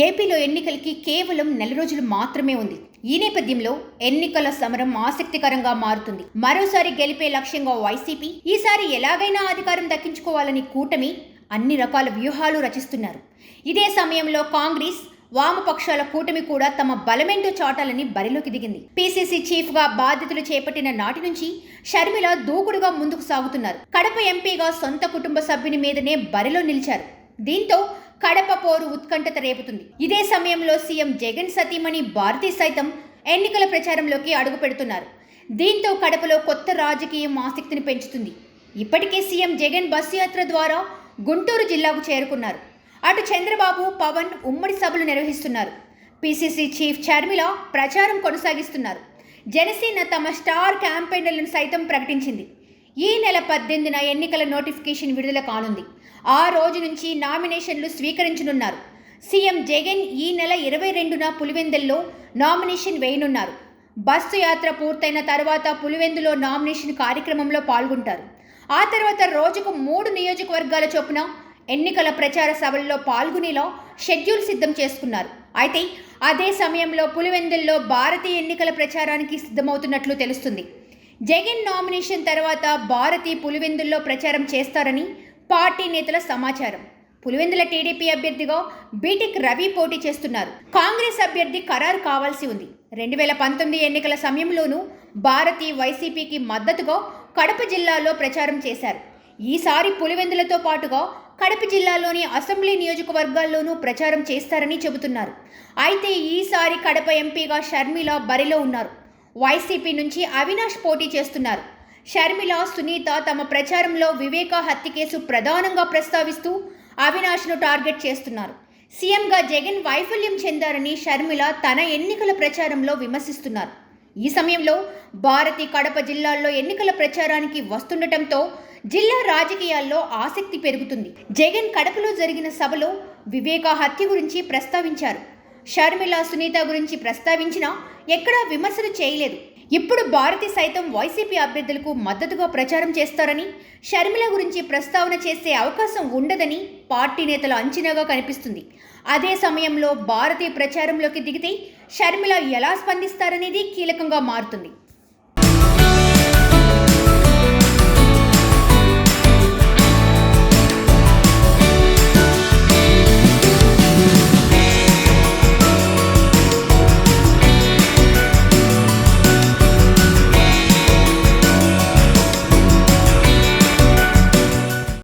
ఏపీలో ఎన్నికలకి కేవలం నెల రోజులు మాత్రమే ఉంది. ఈ నేపథ్యంలో ఎన్నికల సమరం ఆసక్తికరంగా మారుతుంది. మరోసారి గెలిపే లక్ష్యంగా వైసీపీ, ఈసారి ఎలాగైనా అధికారం దక్కించుకోవాలని కూటమి అన్ని రకాల వ్యూహాలు రచిస్తున్నారు. ఇదే సమయంలో కాంగ్రెస్, వామపక్షాల కూటమి కూడా తమ బలమేంటో చాటాలని బరిలోకి దిగింది. పీసీసీ చీఫ్ గా బాధ్యతలు చేపట్టిన నాటి నుంచి షర్మిల దూకుడుగా ముందుకు సాగుతున్నారు. కడప ఎంపీగా సొంత కుటుంబ సభ్యుని మీదనే బరిలో నిలిచారు. దీంతో కడప పోరు ఉత్కంఠత రేపుతుంది. ఇదే సమయంలో సీఎం జగన్ సతీమణి భారతి సైతం ఎన్నికల ప్రచారంలోకి అడుగు పెడుతున్నారు. దీంతో కడపలో కొత్త రాజకీయం ఆసక్తిని పెంచుతుంది. ఇప్పటికే సీఎం జగన్ బస్సు యాత్ర ద్వారా గుంటూరు జిల్లాకు చేరుకున్నారు. అటు చంద్రబాబు, పవన్ ఉమ్మడి సభలు నిర్వహిస్తున్నారు. పీసీసీ చీఫ్ షర్మిల ప్రచారం కొనసాగిస్తున్నారు. జనసేన తమ స్టార్ క్యాంపెయినర్లను సైతం ప్రకటించింది. ఈ నెల 18న ఎన్నికల నోటిఫికేషన్ విడుదల కానుంది. ఆ రోజు నుంచి నామినేషన్లు స్వీకరించనున్నారు. సీఎం జగన్ ఈ నెల 22న పులివెందుల్లో నామినేషన్ వేయనున్నారు. బస్సు యాత్ర పూర్తయిన తర్వాత పులివెందులో నామినేషన్ కార్యక్రమంలో పాల్గొంటారు. ఆ తర్వాత రోజుకు 3 నియోజకవర్గాల చొప్పున ఎన్నికల ప్రచార సభల్లో పాల్గొనేలా షెడ్యూల్ సిద్ధం చేసుకున్నారు. అయితే అదే సమయంలో పులివెందుల్లో భారతీయ ఎన్నికల ప్రచారానికి సిద్ధమవుతున్నట్లు తెలుస్తుంది. జగన్ నామినేషన్ తర్వాత భారతి పులివెందుల్లో ప్రచారం చేస్తారని పార్టీ నేతల సమాచారం. పులివెందుల టీడీపీ అభ్యర్థిగా బీటెక్ రవి పోటీ చేస్తున్నారు. కాంగ్రెస్ అభ్యర్థి ఖరారు కావాల్సి ఉంది. 2019 ఎన్నికల సమయంలోనూ భారతి వైసీపీకి మద్దతుగా కడప జిల్లాలో ప్రచారం చేశారు. ఈసారి పులివెందులతో పాటుగా కడప జిల్లాలోని అసెంబ్లీ నియోజకవర్గాల్లోనూ ప్రచారం చేస్తారని చెబుతున్నారు. అయితే ఈసారి కడప ఎంపీగా షర్మిల బరిలో ఉన్నారు. వైసీపీ నుంచి అవినాష్ పోటీ చేస్తున్నారు. షర్మిల, సునీత తమ ప్రచారంలో వివేకా హత్య కేసు ప్రధానంగా ప్రస్తావిస్తూ అవినాష్ను టార్గెట్ చేస్తున్నారు. సీఎంగా జగన్ వైఫల్యం చెందారని షర్మిల తన ఎన్నికల ప్రచారంలో విమర్శిస్తున్నారు. ఈ సమయంలో భారతి కడప జిల్లాల్లో ఎన్నికల ప్రచారానికి వస్తుండటంతో జిల్లా రాజకీయాల్లో ఆసక్తి పెరుగుతుంది. జగన్ కడపలో జరిగిన సభలో వివేకా హత్య గురించి ప్రస్తావించారు. షర్మిల, సునీత గురించి ప్రస్తావించినా ఎక్కడా విమర్శలు చేయలేదు. ఇప్పుడు భారతి సైతం వైసీపీ అభ్యర్థులకు మద్దతుగా ప్రచారం చేస్తారని, షర్మిల గురించి ప్రస్తావన చేసే అవకాశం ఉండదని పార్టీ నేతల అంచనాగా కనిపిస్తుంది. అదే సమయంలో భారతి ప్రచారంలోకి దిగితే షర్మిల ఎలా స్పందిస్తారనేది కీలకంగా మారుతుంది.